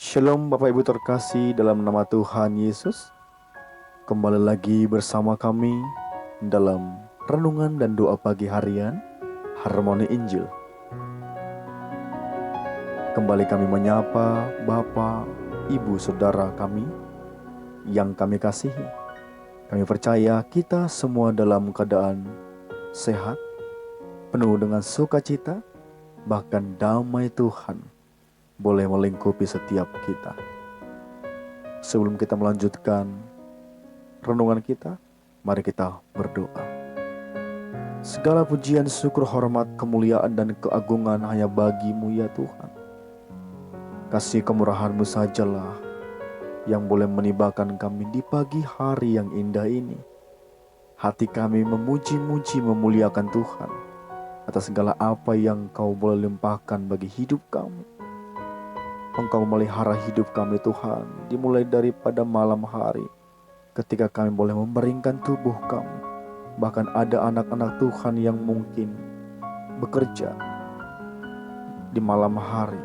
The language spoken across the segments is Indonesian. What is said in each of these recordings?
Shalom Bapak Ibu terkasih dalam nama Tuhan Yesus. Kembali lagi bersama kami dalam renungan dan doa pagi harian Harmoni Injil. Kembali kami menyapa Bapak, Ibu, Saudara kami yang kami kasihi. Kami percaya kita semua dalam keadaan sehat, penuh dengan sukacita, bahkan damai Tuhan boleh melingkupi setiap kita. Sebelum kita melanjutkan renungan kita, mari kita berdoa. Segala pujian, syukur, hormat, kemuliaan, dan keagungan hanya bagi-Mu ya Tuhan. Kasih kemurahan-Mu sajalah yang boleh menibakan kami di pagi hari yang indah ini. Hati kami memuji-muji, memuliakan Tuhan atas segala apa yang Kau boleh limpahkan bagi hidup kami. Engkau memelihara hidup kami Tuhan, dimulai daripada malam hari, ketika kami boleh membaringkan tubuh kami. Bahkan ada anak-anak Tuhan yang mungkin bekerja di malam hari,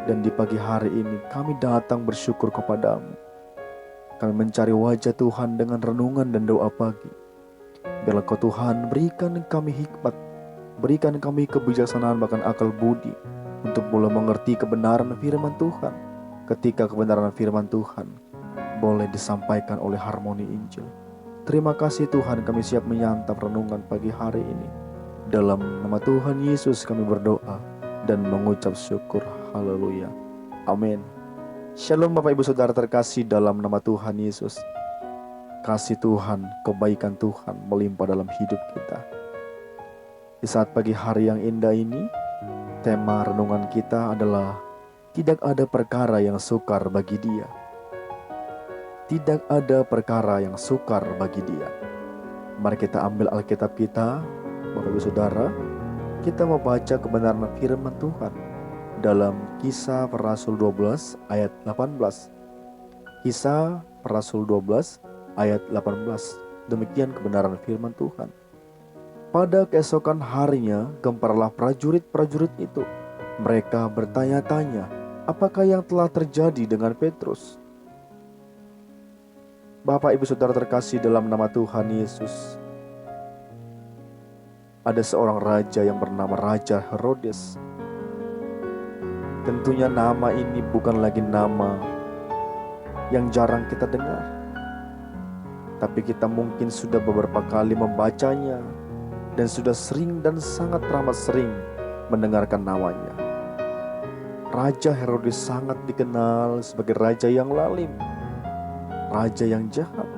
dan di pagi hari ini kami datang bersyukur kepadamu. Kami mencari wajah Tuhan dengan renungan dan doa pagi. Biarlah Kau Tuhan berikan kami hikmat, berikan kami kebijaksanaan bahkan akal budi, untuk boleh mengerti kebenaran firman Tuhan, ketika kebenaran firman Tuhan boleh disampaikan oleh Harmoni Injil. Terima kasih Tuhan, kami siap menyantap renungan pagi hari ini. Dalam nama Tuhan Yesus kami berdoa dan mengucap syukur. Haleluya. Amin. Shalom Bapak Ibu Saudara terkasih dalam nama Tuhan Yesus. Kasih Tuhan, kebaikan Tuhan melimpah dalam hidup kita. Di saat pagi hari yang indah ini, tema renungan kita adalah tidak ada perkara yang sukar bagi Dia. Tidak ada perkara yang sukar bagi Dia. Mari kita ambil Alkitab kita, Bapak Ibu Saudara. Kita membaca kebenaran firman Tuhan dalam Kisah Para Rasul 12 ayat 18. Kisah Para Rasul 12 ayat 18. Demikian kebenaran firman Tuhan. Pada keesokan harinya gemparlah prajurit-prajurit itu. Mereka bertanya-tanya, apakah yang telah terjadi dengan Petrus? Bapak Ibu Saudara terkasih dalam nama Tuhan Yesus. Ada seorang raja yang bernama Raja Herodes. Tentunya nama ini bukan lagi nama yang jarang kita dengar, tapi kita mungkin sudah beberapa kali membacanya dan sudah sering dan sangat teramat sering mendengarkan namanya. Raja Herodes sangat dikenal sebagai raja yang lalim, raja yang jahat,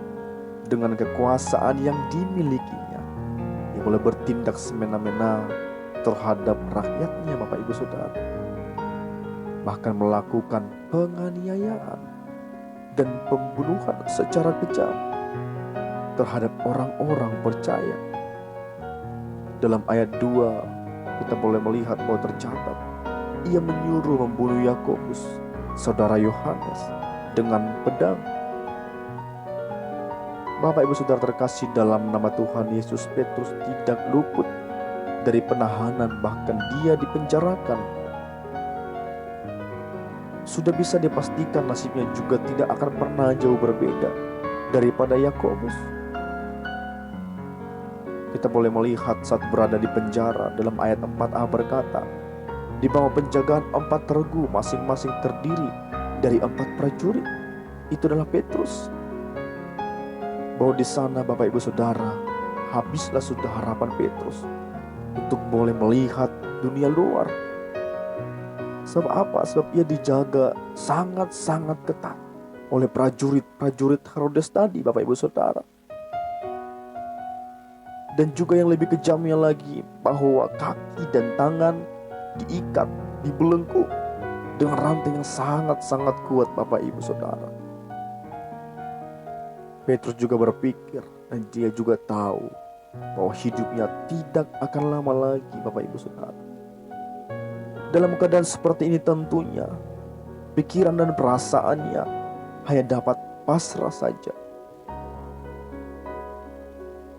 dengan kekuasaan yang dimilikinya, yang boleh bertindak semena-mena terhadap rakyatnya, Bapak Ibu Saudara. Bahkan melakukan penganiayaan dan pembunuhan secara kejam terhadap orang-orang percaya. Dalam ayat 2 kita boleh melihat bahwa tercatat ia menyuruh membunuh Yakobus, saudara Yohanes, dengan pedang. Bapak Ibu Saudara terkasih dalam nama Tuhan Yesus, Petrus tidak luput dari penahanan, bahkan dia dipenjarakan. Sudah bisa dipastikan nasibnya juga tidak akan pernah jauh berbeda daripada Yakobus. Kita boleh melihat saat berada di penjara, dalam ayat 4a berkata, di bawah penjagaan 4 regu masing-masing terdiri dari 4 prajurit. Itu adalah Petrus. Bahwa di sana Bapak Ibu Saudara, habislah sudah harapan Petrus untuk boleh melihat dunia luar. Sebab apa? Sebab ia dijaga sangat-sangat ketat oleh prajurit-prajurit Herodes tadi, Bapak Ibu Saudara. Dan juga yang lebih kejamnya lagi, bahwa kaki dan tangan diikat, dibelenggu dengan rantai yang sangat-sangat kuat, Bapak Ibu Saudara. Petrus juga berpikir, dan dia juga tahu bahwa hidupnya tidak akan lama lagi, Bapak Ibu Saudara. Dalam keadaan seperti ini tentunya pikiran dan perasaannya hanya dapat pasrah saja.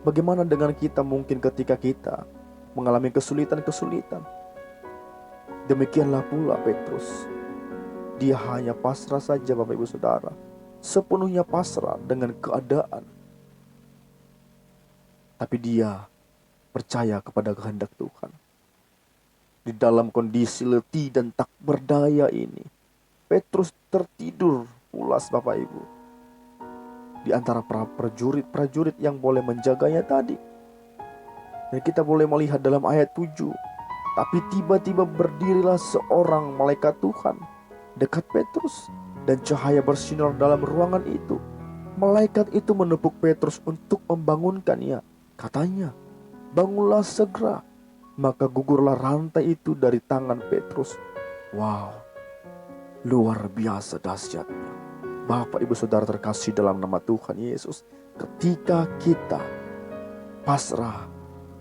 Bagaimana dengan kita mungkin ketika kita mengalami kesulitan-kesulitan? Demikianlah pula Petrus. Dia hanya pasrah saja Bapak Ibu Saudara. Sepenuhnya pasrah dengan keadaan. Tapi dia percaya kepada kehendak Tuhan. Di dalam kondisi letih dan tak berdaya ini, Petrus tertidur pulas Bapak Ibu. Di antara prajurit yang boleh menjaganya tadi. Dan kita boleh melihat dalam ayat 7. Tapi tiba-tiba berdirilah seorang malaikat Tuhan dekat Petrus. Dan cahaya bersinar dalam ruangan itu. Malaikat itu menepuk Petrus untuk membangunkannya. Katanya, bangunlah segera. Maka gugurlah rantai itu dari tangan Petrus. Wow, luar biasa dahsyatnya. Bapak Ibu Saudara terkasih dalam nama Tuhan Yesus. Ketika kita pasrah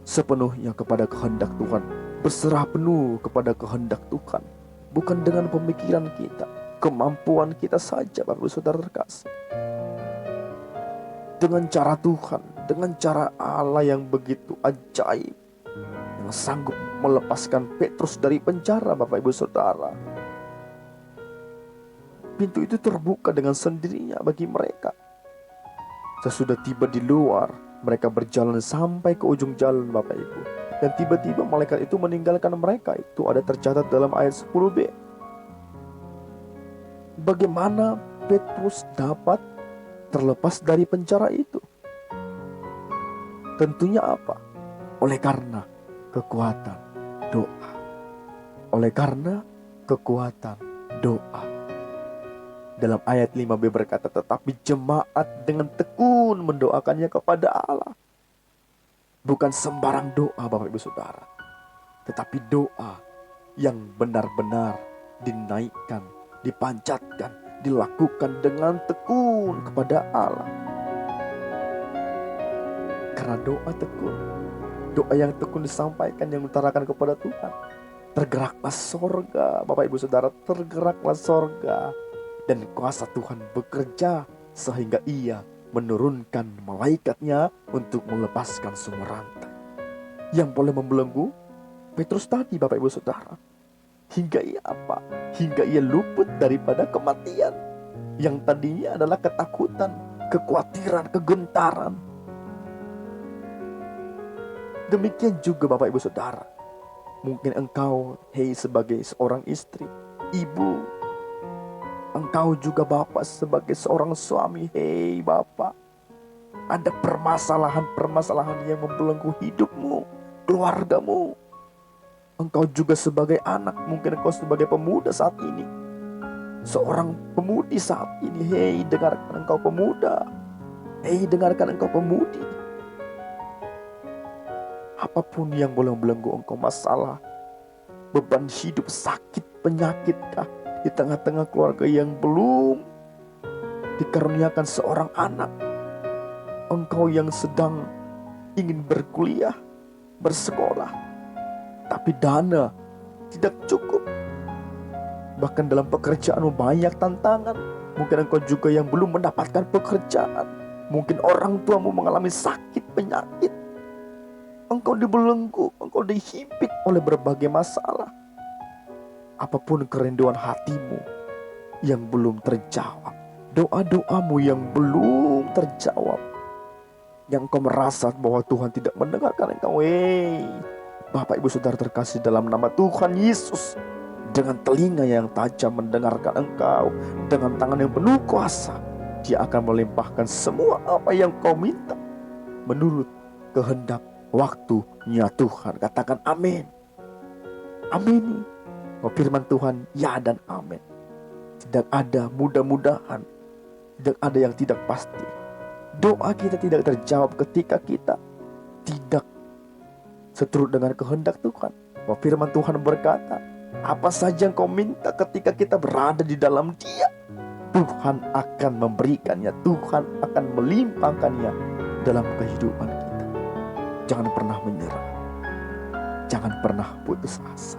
sepenuhnya kepada kehendak Tuhan, berserah penuh kepada kehendak Tuhan, bukan dengan pemikiran kita, kemampuan kita saja Bapak Ibu Saudara terkasih. Dengan cara Tuhan, dengan cara Allah yang begitu ajaib, yang sanggup melepaskan Petrus dari penjara Bapak Ibu Saudara. Pintu itu terbuka dengan sendirinya bagi mereka. Sesudah tiba di luar, mereka berjalan sampai ke ujung jalan Bapak Ibu. Dan tiba-tiba malaikat itu meninggalkan mereka. Itu ada tercatat dalam ayat 10b. Bagaimana Petrus dapat terlepas dari penjara itu? Tentunya apa? Oleh karena kekuatan doa. Oleh karena kekuatan doa. Dalam ayat 5b berkata, tetapi jemaat dengan tekun mendoakannya kepada Allah. Bukan sembarang doa Bapak Ibu Saudara, tetapi doa yang benar-benar dinaikkan, dipanjatkan, dilakukan dengan tekun kepada Allah. Karena doa tekun, doa yang tekun disampaikan, yang mengutarakan kepada Tuhan, tergeraklah sorga Bapak Ibu Saudara, tergeraklah sorga. Dan kuasa Tuhan bekerja sehingga ia menurunkan malaikatnya untuk melepaskan semua rantai yang boleh membelenggu Petrus tadi Bapak Ibu Saudara. Hingga ia apa? Hingga ia luput daripada kematian. Yang tadinya adalah ketakutan, kekhawatiran, kegentaran. Demikian juga Bapak Ibu Saudara. Mungkin engkau, hei sebagai seorang istri, ibu, engkau juga Bapak sebagai seorang suami, hei Bapak, ada permasalahan-permasalahan yang membelenggu hidupmu, keluargamu. Engkau juga sebagai anak, mungkin engkau sebagai pemuda saat ini, seorang pemudi saat ini, hei dengarkan engkau pemuda, hei dengarkan engkau pemudi. Apapun yang boleh membelenggu engkau, masalah, beban hidup, sakit, penyakitkah, di tengah-tengah keluarga yang belum dikaruniakan seorang anak, engkau yang sedang ingin berkuliah, bersekolah, tapi dana tidak cukup, bahkan dalam pekerjaanmu banyak tantangan. Mungkin engkau juga yang belum mendapatkan pekerjaan, mungkin orang tuamu mengalami sakit, penyakit, engkau dibelenggu, engkau dihimpit oleh berbagai masalah. Apapun kerinduan hatimu yang belum terjawab, doa-doamu yang belum terjawab, yang kau merasa bahwa Tuhan tidak mendengarkan engkau, Bapak Ibu Saudara terkasih dalam nama Tuhan Yesus, dengan telinga yang tajam mendengarkan engkau, dengan tangan yang penuh kuasa, Dia akan melimpahkan semua apa yang kau minta menurut kehendak waktunya Tuhan. Katakan amin. Amin. Oh, firman Tuhan ya dan amin. Tidak ada mudah-mudahan, tidak ada yang tidak pasti. Doa kita tidak terjawab ketika kita tidak seturut dengan kehendak Tuhan. Oh, firman Tuhan berkata, apa saja yang kau minta ketika kita berada di dalam Dia, Tuhan akan memberikannya, Tuhan akan melimpahkannya dalam kehidupan kita. Jangan pernah menyerah, jangan pernah putus asa.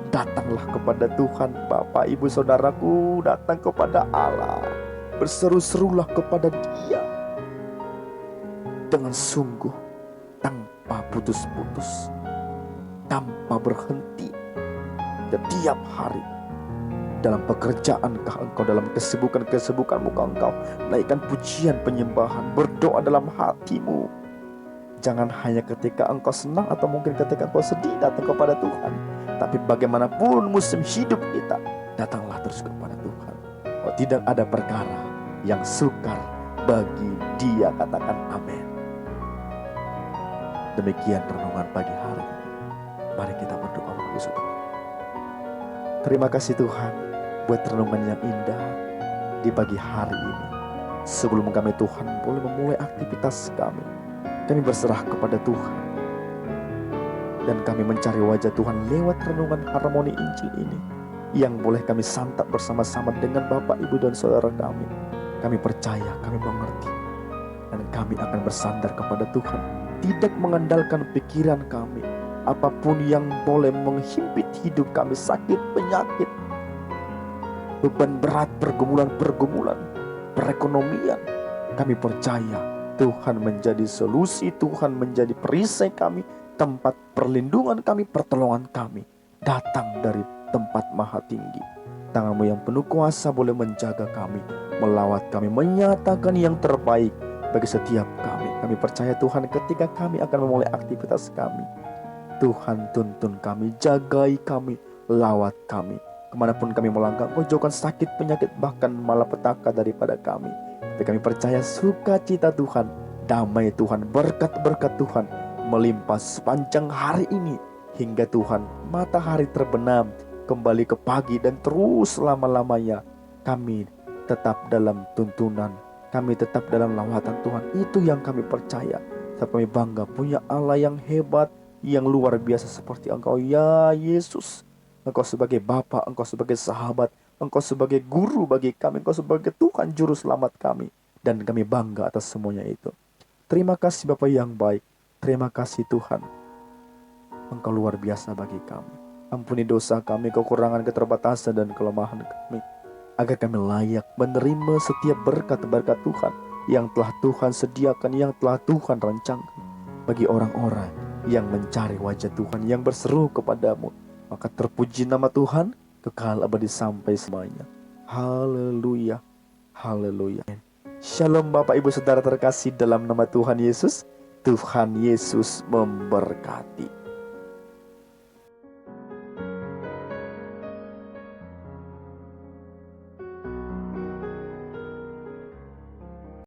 Datanglah kepada Tuhan Bapak Ibu Saudaraku, datang kepada Allah, berseru-serulah kepada Dia dengan sungguh, tanpa putus-putus, tanpa berhenti. Setiap hari Dalam pekerjaankah engkau, dalam kesibukan-kesibukanmu engkau naikkan pujian penyembahan, berdoa dalam hatimu. Jangan hanya ketika engkau senang atau mungkin ketika engkau sedih datang kepada Tuhan, tapi bagaimanapun musim hidup kita, datanglah terus kepada Tuhan. Oh, tidak ada perkara yang sukar bagi Dia, katakan amin. Demikian renungan pagi hari ini. Mari kita berdoa Bapak Saudara. Terima kasih Tuhan buat renungan yang indah di pagi hari ini. Sebelum kami Tuhan boleh memulai aktivitas kami berserah kepada Tuhan. Dan kami mencari wajah Tuhan lewat renungan harmoni Injil ini, yang boleh kami santap bersama-sama dengan Bapak, Ibu, dan saudara kami. Kami percaya, kami mengerti, dan kami akan bersandar kepada Tuhan, tidak mengandalkan pikiran kami. Apapun yang boleh menghimpit hidup kami, sakit, penyakit, beban berat, pergumulan, perekonomian, kami percaya Tuhan menjadi solusi, Tuhan menjadi perisai kami, tempat perlindungan kami, pertolongan kami datang dari tempat maha tinggi. Tangan-Mu yang penuh kuasa boleh menjaga kami, melawat kami, menyatakan yang terbaik bagi setiap kami. Kami percaya Tuhan ketika kami akan memulai aktivitas kami, Tuhan tuntun kami, jagai kami, lawat kami. Kemanapun kami melangkah, Engkau jauhkan sakit, penyakit, bahkan malapetaka daripada kami. Tapi kami percaya sukacita Tuhan, damai Tuhan, berkat-berkat Tuhan melimpah sepanjang hari ini, hingga Tuhan matahari terbenam kembali ke pagi, dan terus lama-lamanya kami tetap dalam tuntunan, kami tetap dalam lawatan Tuhan. Itu yang kami percaya. Sebab kami bangga punya Allah yang hebat, yang luar biasa seperti Engkau ya Yesus. Engkau sebagai Bapa, Engkau sebagai sahabat, Engkau sebagai guru bagi kami, Engkau sebagai Tuhan juru selamat kami. Dan kami bangga atas semuanya itu. Terima kasih Bapa yang baik. Terima kasih Tuhan, Engkau luar biasa bagi kami. Ampuni dosa kami, kekurangan, keterbatasan, dan kelemahan kami, agar kami layak menerima setiap berkat-berkat Tuhan yang telah Tuhan sediakan, yang telah Tuhan rancangkan bagi orang-orang yang mencari wajah Tuhan, yang berseru kepadamu. Maka terpuji nama Tuhan kekal abadi sampai semuanya. Haleluya, haleluya. Shalom Bapak Ibu Saudara terkasih dalam nama Tuhan Yesus. Tuhan Yesus memberkati.